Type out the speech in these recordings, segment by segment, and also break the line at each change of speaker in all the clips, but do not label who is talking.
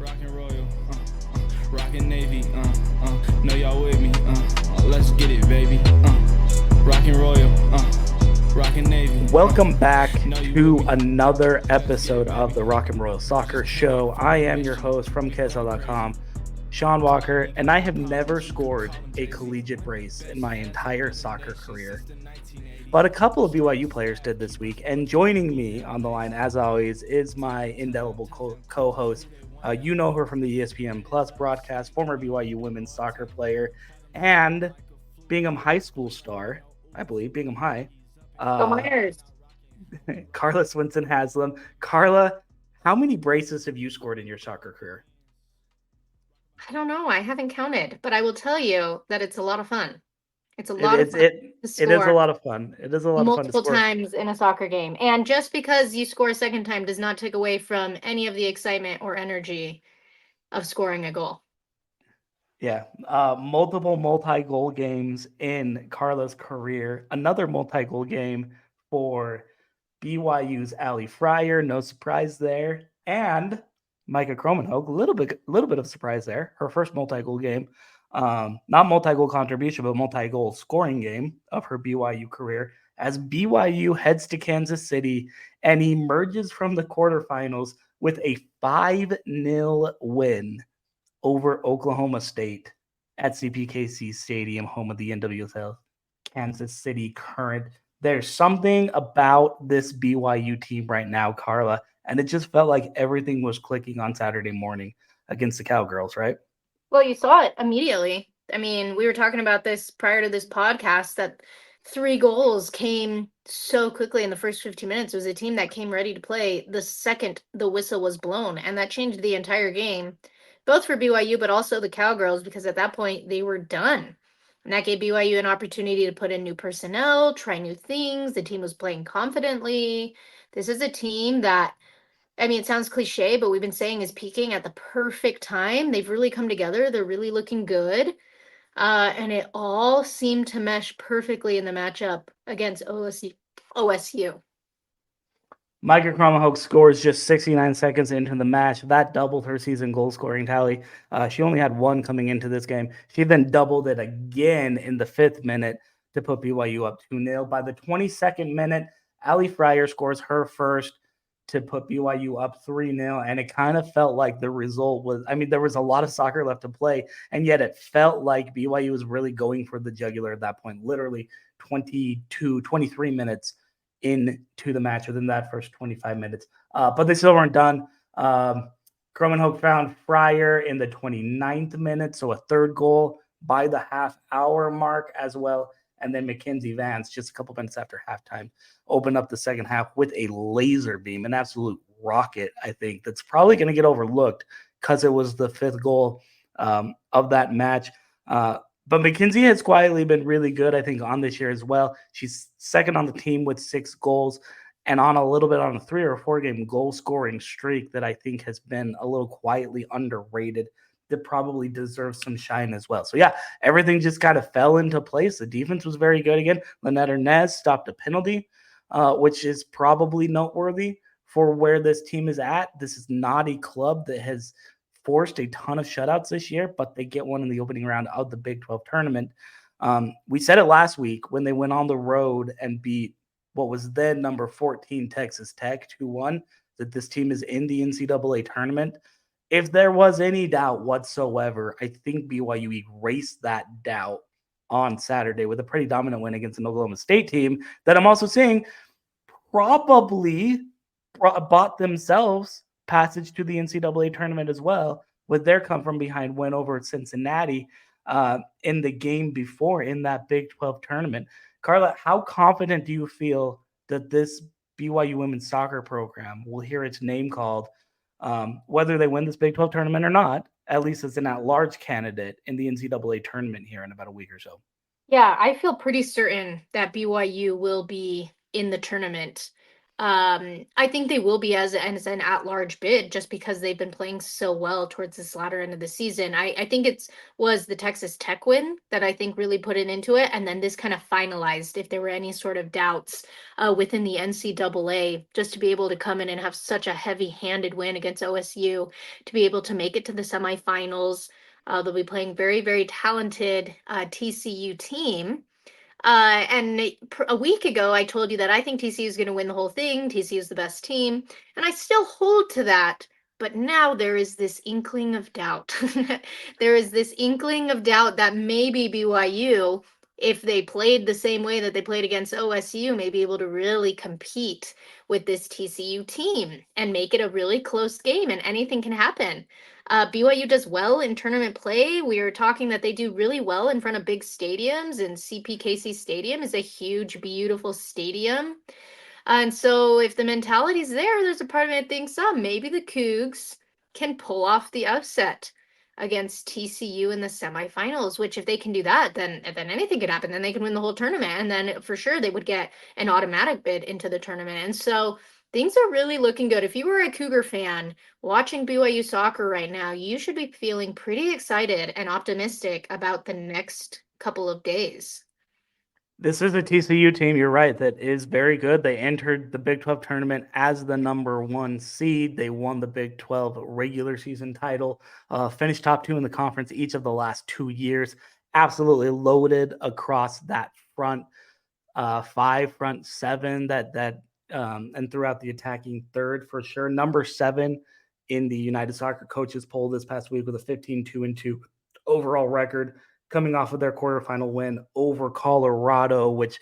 Rockin' Royal, rockin' Navy, know y'all with me, let's get it, baby, rockin' Royal, rockin' Navy.
Welcome back to another episode of the Rock and Royal Soccer Show. I am your host from KSL.com, Sean Walker, and I have never scored a collegiate brace in my entire soccer career. But a couple of BYU players did this week, and joining me on the line, as always, is my indelible co-host. You know her from the ESPN Plus broadcast, former BYU women's soccer player, and Bingham High School star, I believe, Bingham High.
Go Miners.
Carla Swensen-Haslam. Carla, how many braces have you scored in your soccer career?
I don't know. I haven't counted, but I will tell you that it's a lot of fun. It's a lot of fun.
It is a lot of fun. It is a lot of fun to score
multiple times in a soccer game. And just because you score a second time does not take away from any of the excitement or energy of scoring a goal.
Yeah. Multiple multi-goal games in Carla's career. Another multi-goal game for BYU's Ali Fryer. No surprise there. And Mika Krommenhoek, a little bit of surprise there. Her first multi-goal game. Not multi-goal contribution, but multi-goal scoring game of her BYU career as BYU heads to Kansas City and emerges from the quarterfinals with a 5-0 win over Oklahoma State at CPKC Stadium, home of the NWSL Kansas City Current. There's something about this BYU team right now, Carla, and it just felt like everything was clicking on Saturday morning against the Cowgirls, right?
Well, you saw it immediately. I mean, we were talking about this prior to this podcast that 3 goals came so quickly in the first 15 minutes. It was a team that came ready to play the second the whistle was blown, and that changed the entire game, both for BYU but also the Cowgirls, because at that point they were done. And that gave BYU an opportunity to put in new personnel, try new things. The team was playing confidently. This is a team that, I mean, it sounds cliche, but we've been saying is peaking at the perfect time. They've really come together. They're really looking good. And it all seemed to mesh perfectly in the matchup against OSU.
Mika Krommenhoek scores just 69 seconds into the match. That doubled her season goal scoring tally. She only had 1 coming into this game. She then doubled it again in the 5th minute to put BYU up 2-0. By the 22nd minute, Ali Fryer scores her first to put BYU up 3-0. And it kind of felt like the result was, I mean, there was a lot of soccer left to play, and yet it felt like BYU was really going for the jugular at that point, literally 23 minutes into the match within that first 25 minutes. But they still weren't done. Krommenhoek found Fryer in the 29th minute, so a third goal by the half-hour mark as well. And then Mackenzie Vance, just a couple minutes after halftime, opened up the second half with a laser beam, an absolute rocket, I think, that's probably going to get overlooked because it was the 5th goal of that match. But Mackenzie has quietly been really good, I think, on this year as well. She's second on the team with 6 goals and on a 3 or 4 game goal scoring streak that I think has been a little quietly underrated, that probably deserves some shine as well. So yeah, everything just kind of fell into place. The defense was very good again. Lynette Hernez stopped a penalty, which is probably noteworthy for where this team is at. This is not a club that has forced a ton of shutouts this year, but they get one in the opening round of the Big 12 tournament. We said it last week when they went on the road and beat what was then number 14 Texas Tech 2-1, that this team is in the NCAA tournament. If there was any doubt whatsoever, I think BYU erased that doubt on Saturday with a pretty dominant win against an Oklahoma State team that I'm also seeing probably bought themselves passage to the NCAA tournament as well, with their come-from-behind win over Cincinnati in the game before in that Big 12 tournament. Carla, how confident do you feel that this BYU women's soccer program will hear its name called, whether they win this Big 12 tournament or not, at least as an at-large candidate in the NCAA tournament here in about a week or so?
Yeah, I feel pretty certain that BYU will be in the tournament. I think they will be as an at-large bid just because they've been playing so well towards this latter end of the season. I think was the Texas Tech win that I think really put it into it, and then this kind of finalized if there were any sort of doubts within the NCAA, just to be able to come in and have such a heavy-handed win against OSU, to be able to make it to the semifinals. They'll be playing very, very talented TCU team. And a week ago, I told you that I think TCU is going to win the whole thing. TCU is the best team. And I still hold to that. But now there is this inkling of doubt. There is this inkling of doubt that maybe BYU, if they played the same way that they played against OSU, may be able to really compete with this TCU team and make it a really close game, and anything can happen. BYU does well in tournament play. We are talking that they do really well in front of big stadiums, and CPKC Stadium is a huge, beautiful stadium. And so if the mentality's there's a part of me that thinks, maybe the Cougs can pull off the upset against TCU in the semifinals, which if they can do that, then anything could happen. Then they can win the whole tournament. And then for sure they would get an automatic bid into the tournament. And so things are really looking good. If you were a Cougar fan watching BYU soccer right now, you should be feeling pretty excited and optimistic about the next couple of days.
This is a TCU team, you're right, that is very good. They entered the Big 12 tournament as the number 1 seed. They won the Big 12 regular season title, finished top 2 in the conference each of the last 2 years. Absolutely loaded across that front 5, front 7, and throughout the attacking third for sure. Number 7 in the United Soccer Coaches poll this past week with a 15-2-2 overall record, coming off of their quarterfinal win over Colorado, which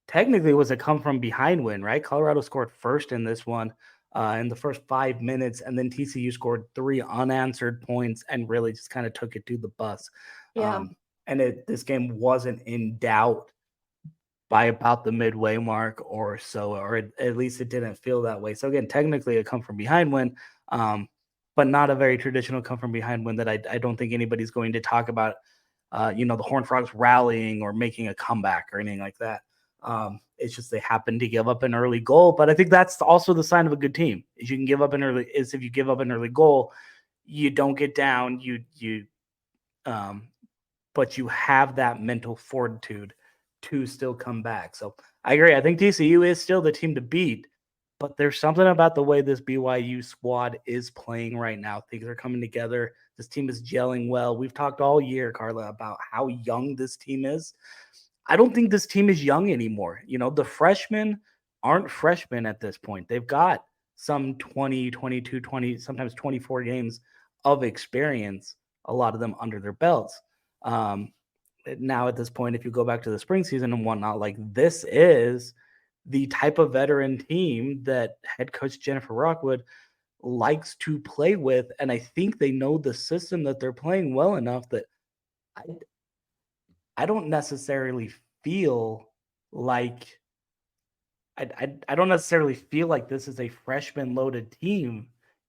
technically was a come from behind win, right? Colorado scored first in this one in the first 5 minutes, and then TCU scored 3 unanswered points and really just kind of took it to the bus.
Yeah.
This game wasn't in doubt by about the midway mark or so, or at least it didn't feel that way. So again, technically a come from behind win, but not a very traditional come from behind win that I don't think anybody's going to talk about, the Horned Frogs rallying or making a comeback or anything like that. It's just they happen to give up an early goal, but I think that's also the sign of a good team. If you give up an early goal, you don't get down, but you have that mental fortitude to still come back. So I agree. I think TCU is still the team to beat, but there's something about the way this BYU squad is playing right now. Things are coming together. This team is gelling well. We've talked all year, Carla, about how young this team is. I don't think this team is young anymore. The freshmen aren't freshmen at this point. They've got some 20, 22, 20, sometimes 24 games of experience, a lot of them under their belts. Now at this point, if you go back to the spring season and whatnot, like this is the type of veteran team that head coach Jennifer Rockwood likes to play with. And I think they know the system that they're playing well enough that I don't necessarily feel like I don't necessarily feel like this is a freshman loaded team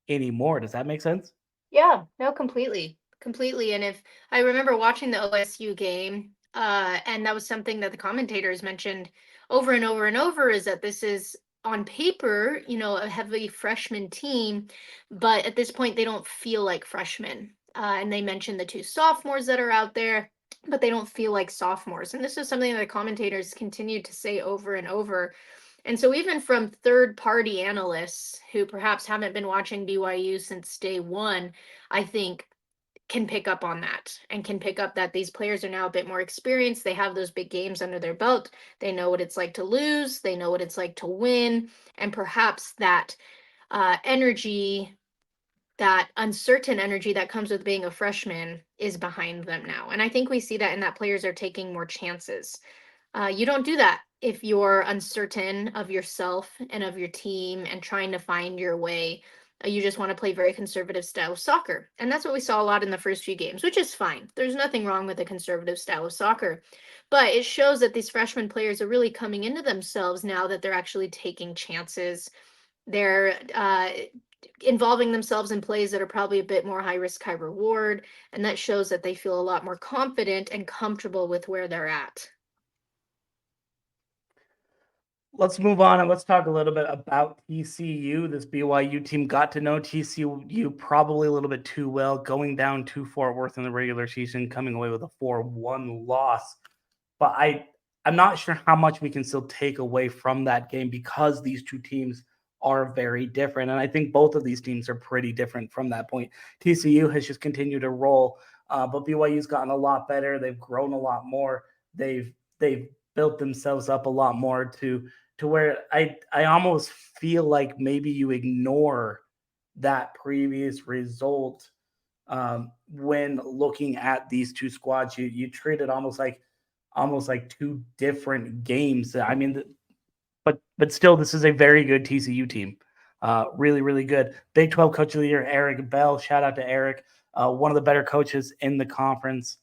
anymore. Does that make sense?
Yeah, no, completely. Completely. And if I remember watching the OSU game, and that was something that the commentators mentioned over and over and over, is that this is on paper, a heavy freshman team, but at this point they don't feel like freshmen. And they mentioned the 2 sophomores that are out there, but they don't feel like sophomores. And this is something that the commentators continued to say over and over. And so even from third-party analysts who perhaps haven't been watching BYU since day one, I think can pick up on that and can pick up that these players are now a bit more experienced. They have those big games under their belt. They know what it's like to lose. They know what it's like to win. And perhaps that energy, that uncertain energy that comes with being a freshman is behind them now. And I think we see that in that players are taking more chances. You don't do that if you're uncertain of yourself and of your team and trying to find your way. You just want to play very conservative style of soccer. And that's what we saw a lot in the first few games, which is fine. There's nothing wrong with a conservative style of soccer. But it shows that these freshman players are really coming into themselves now that they're actually taking chances. They're involving themselves in plays that are probably a bit more high risk, high reward. And that shows that they feel a lot more confident and comfortable with where they're at.
Let's move on and let's talk a little bit about TCU. This BYU team got to know TCU probably a little bit too well, going down to Fort Worth in the regular season, coming away with a 4-1 loss. But I'm not sure how much we can still take away from that game because these two teams are very different. And I think both of these teams are pretty different from that point. TCU has just continued to roll, but BYU's gotten a lot better. They've grown a lot more. They've built themselves up a lot more to where I almost feel like maybe you ignore that previous result when looking at these two squads. You treat it almost like two different games. I mean, but still, this is a very good TCU team. Really, really good. Big 12 Coach of the Year, Eric Bell. Shout out to Eric. One of the better coaches in the conference,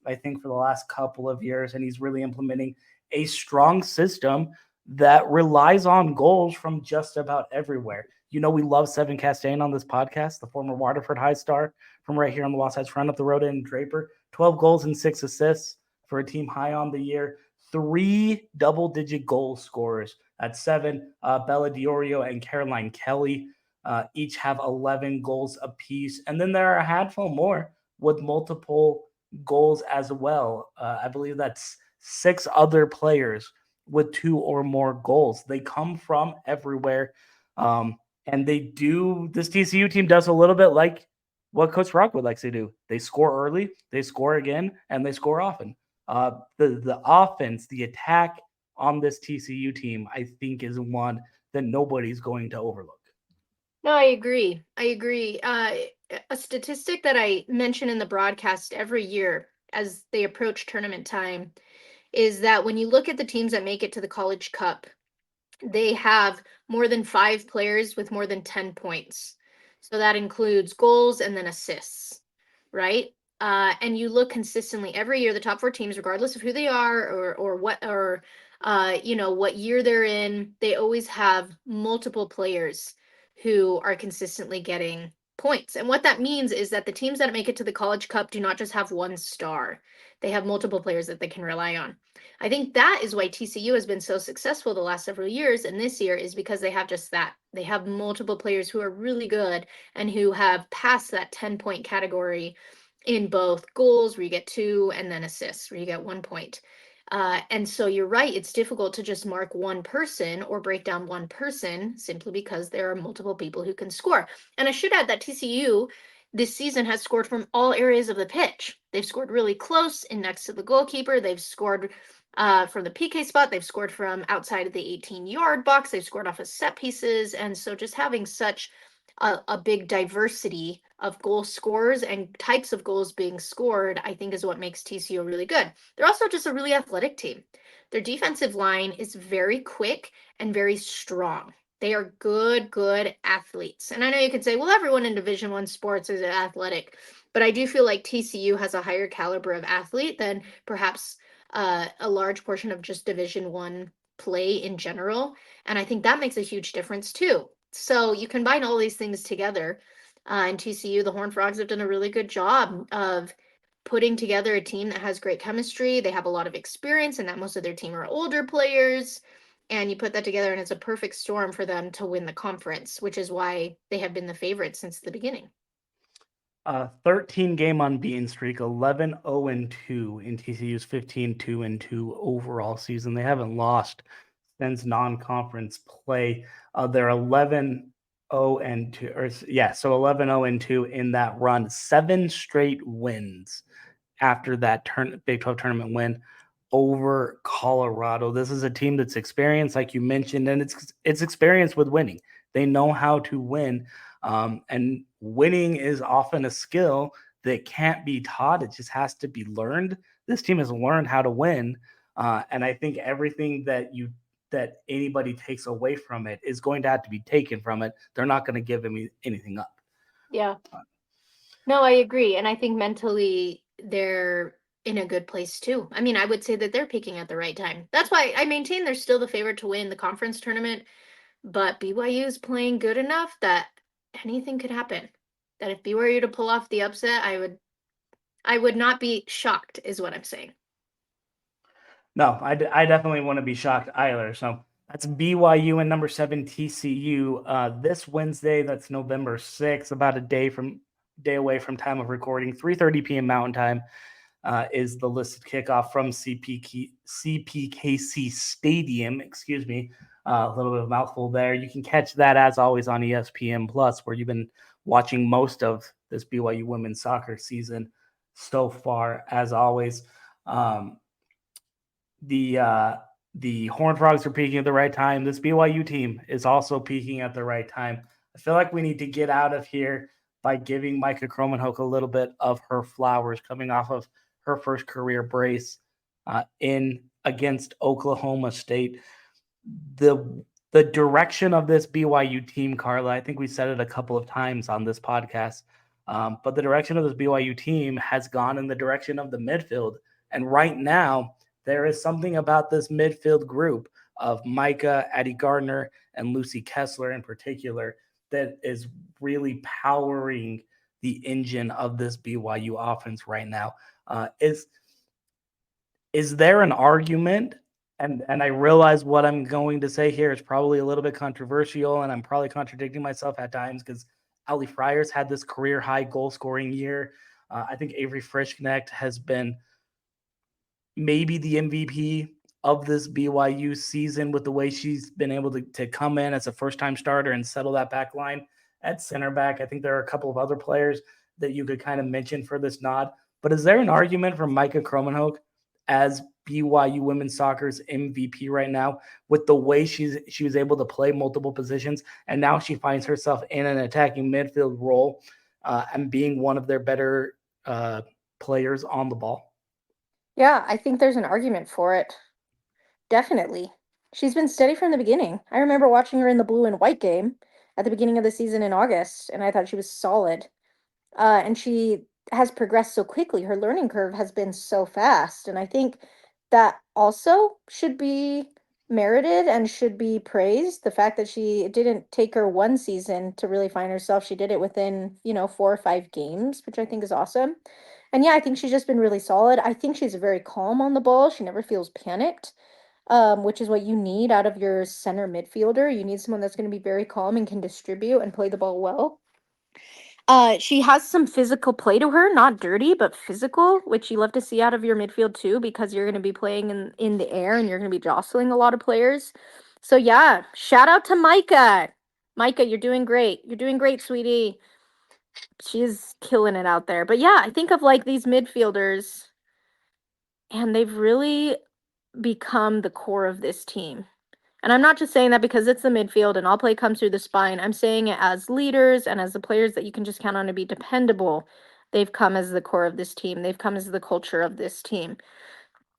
I think, for the last couple of years. And he's really implementing a strong system that relies on goals from just about everywhere. You know, we love Seven Castaigne on this podcast, the former Waterford High star from right here on the Wasatch Front up the road in Draper. 12 goals and 6 assists for a team high on the year. 3 double-digit goal scorers at 7. Bella Diorio and Caroline Kelly each have 11 goals apiece. And then there are a handful more with multiple goals as well. I believe that's 6 other players with 2 or more goals. They come from everywhere. And this TCU team does a little bit like what Coach Rockwood likes to do. They score early, they score again, and they score often. The offense, the attack on this TCU team, I think, is one that nobody's going to overlook.
No, I agree. A statistic that I mention in the broadcast every year as they approach tournament time is that when you look at the teams that make it to the College Cup, they have more than 5 players with more than 10 points. So that includes goals and then assists, right? And you look consistently every year, the top 4 teams, regardless of who they are or what year they're in, they always have multiple players who are consistently getting points. And what that means is that the teams that make it to the College Cup do not just have one star. They have multiple players that they can rely on. I think that is why TCU has been so successful the last several years, and this year is because they have just that. They have multiple players who are really good and who have passed that 10-point category in both goals, where you get 2, and then assists, where you get 1 point. And so you're right, it's difficult to just mark one person or break down one person simply because there are multiple people who can score. And I should add that TCU this season has scored from all areas of the pitch. They've scored really close and next to the goalkeeper. They've scored from the PK spot. They've scored from outside of the 18-yard box. They've scored off of set pieces. And so just having such a big diversity of goal scorers and types of goals being scored, I think, is what makes TCU really good. They're also just a really athletic team. Their defensive line is very quick and very strong. They are good athletes. And I know you could say, well, everyone in Division I sports is athletic, but I do feel like TCU has a higher caliber of athlete than perhaps a large portion of just Division I play in general. And I think that makes a huge difference too. So you combine all these things together, and TCU, the Horned Frogs, have done a really good job of putting together a team that has great chemistry. They have a lot of experience, and that most of their team are older players. And you put that together, and it's a perfect storm for them to win the conference, which is why they have been the favorite since the beginning.
13-game unbeaten streak, 11-0-2 in TCU's 15-2-2 overall season. They haven't lost since non-conference play. They're 11-0-2, so 11-0-2 in that run. 7 straight wins after that Big 12 tournament win over Colorado. This is a team that's experienced, like you mentioned, and it's experienced with winning. They know how to win, and winning is often a skill that can't be taught. It just has to be learned. This team has learned how to win, and I think everything that anybody takes away from it is going to have to be taken from it. They're not going to give anything up.
Yeah. No, I agree. And I think mentally they're in a good place too. I mean, I would say that they're peaking at the right time. That's why I maintain they're still the favorite to win the conference tournament, but BYU is playing good enough that anything could happen. That if BYU to pull off the upset, I would not be shocked, is what I'm saying.
No, I definitely wouldn't be shocked either. So That's BYU and number 7 TCU this Wednesday. That's November 6th, about a day away from time of recording. 3:30 p.m. Mountain Time is the listed kickoff from CPKC Stadium. Excuse me, a little bit of a mouthful there. You can catch that as always on ESPN Plus, where you've been watching most of this BYU women's soccer season so far. As always, the Horned Frogs are peaking at the right time. This BYU team is also peaking at the right time. I feel like we need to get out of here by giving Mika Krommenhoek a little bit of her flowers, coming off of her first career brace in against Oklahoma State. The direction of this BYU team, Carla, I think we said it a couple of times on this podcast, but the direction of this BYU team has gone in the direction of the midfield. And right now, there is something about this midfield group of Mika, Addie Gardner, and Lucy Kessler in particular that is really powering the engine of this BYU offense right now. Is there an argument? And I realize what I'm going to say here is probably a little bit controversial, and I'm probably contradicting myself at times because Ali Fryer's had this career high goal scoring year. I think Avery Frischknecht has been maybe the MVP of this BYU season with the way she's been able to come in as a first-time starter and settle that back line at center back. I think there are a couple of other players that you could kind of mention for this nod. But is there an argument for Mika Krommenhoek as BYU women's soccer's MVP right now with the way she was able to play multiple positions, and now she finds herself in an attacking midfield role and being one of their better players on the ball?
Yeah, I think there's an argument for it. Definitely. She's been steady from the beginning. I remember watching her in the blue and white game at the beginning of the season in August, and I thought she was solid. And she has progressed so quickly. Her learning curve has been so fast. And I think that also should be merited and should be praised. The fact that it didn't take her one season to really find herself. She did it within, 4 or 5 games, which I think is awesome. And yeah, I think she's just been really solid. I think she's very calm on the ball. She never feels panicked, which is what you need out of your center midfielder. You need someone that's going to be very calm and can distribute and play the ball well. She has some physical play to her, not dirty, but physical, which you love to see out of your midfield too, because you're going to be playing in the air and you're going to be jostling a lot of players. So yeah, shout out to Mika. Mika, you're doing great. You're doing great, sweetie. She's killing it out there. But yeah, I think of like these midfielders, and they've really become the core of this team. And I'm not just saying that because it's the midfield and all play comes through the spine. I'm saying it as leaders and as the players that you can just count on to be dependable. They've come as the core of this team. They've come as the culture of this team,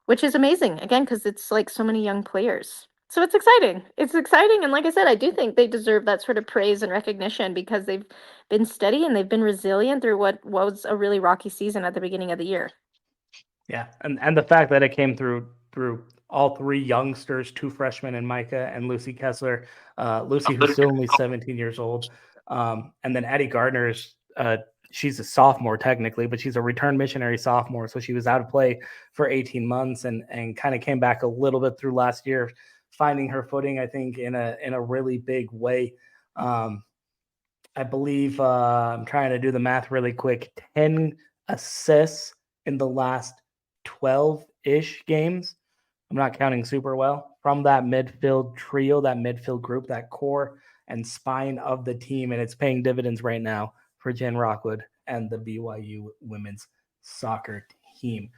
which is amazing. Again, because it's like so many young players. So it's exciting. It's exciting. And like I said, I do think they deserve that sort of praise and recognition because they've been steady and they've been resilient through what was a really rocky season at the beginning of the year.
Yeah, and the fact that it came through all 3 youngsters, 2 freshmen in Mika and Lucy Kessler. Lucy, who's still only 17 years old. And then Addie Gardner, she's a sophomore technically, but she's a return missionary sophomore. So she was out of play for 18 months and kind of came back a little bit through last year, finding her footing, I think, in a really big way. I believe, I'm trying to do the math really quick, 10 assists in the last 12-ish games. I'm not counting super well, from that midfield trio, that midfield group, that core and spine of the team. And it's paying dividends right now for Jen Rockwood and the BYU women's soccer team.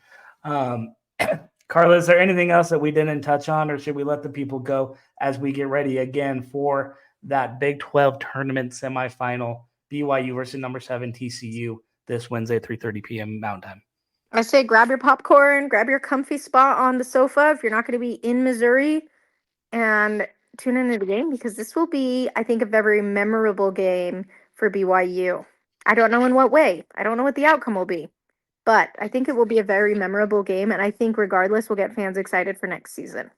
Carla, is there anything else that we didn't touch on, or should we let the people go as we get ready again for that Big 12 tournament semifinal, BYU versus number 7 TCU this Wednesday, 3:30 p.m. Mountain Time?
I say grab your popcorn, grab your comfy spot on the sofa if you're not going to be in Missouri, and tune into the game because this will be, I think, a very memorable game for BYU. I don't know in what way. I don't know what the outcome will be, but I think it will be a very memorable game, and I think regardless, we'll get fans excited for next season.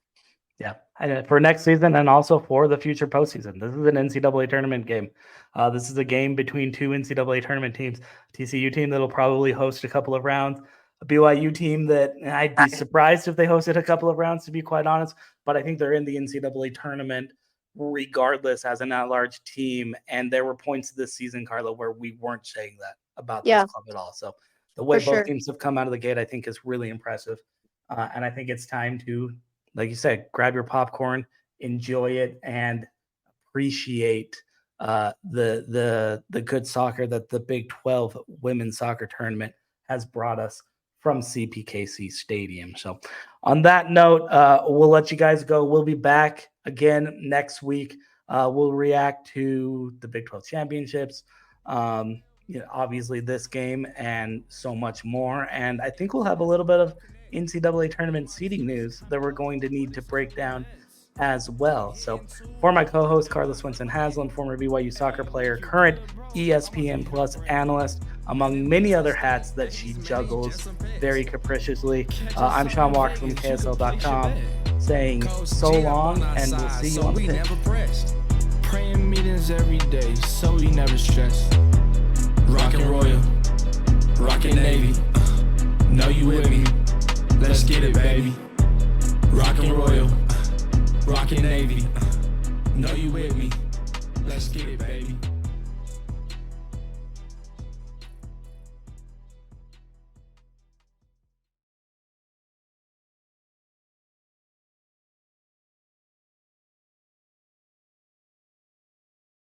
Yeah, and for next season and also for the future postseason. This is an NCAA tournament game. This is a game between 2 NCAA tournament teams. TCU team that'll probably host a couple of rounds. a BYU team that I'd be surprised if they hosted a couple of rounds, to be quite honest. But I think they're in the NCAA tournament regardless as an at-large team. And there were points this season, Carla, where we weren't saying that about this club at all. So the way both teams have come out of the gate, I think, is really impressive. And I think it's time to, like you said, grab your popcorn, enjoy it, and appreciate the good soccer that the Big 12 women's soccer tournament has brought us from CPKC Stadium. So on that note, we'll let you guys go. We'll be back again next week. We'll react to the Big 12 championships, obviously this game and so much more. And I think we'll have a little bit of NCAA tournament seeding news that we're going to need to break down as well. So for my co-host, Carla Swensen-Haslam, former BYU soccer player, current ESPN Plus analyst, among many other hats that she juggles very capriciously, I'm Sean Walker from KSL.com saying so long, and we'll see you on the pitch.
Praying meetings every day, so you never stress.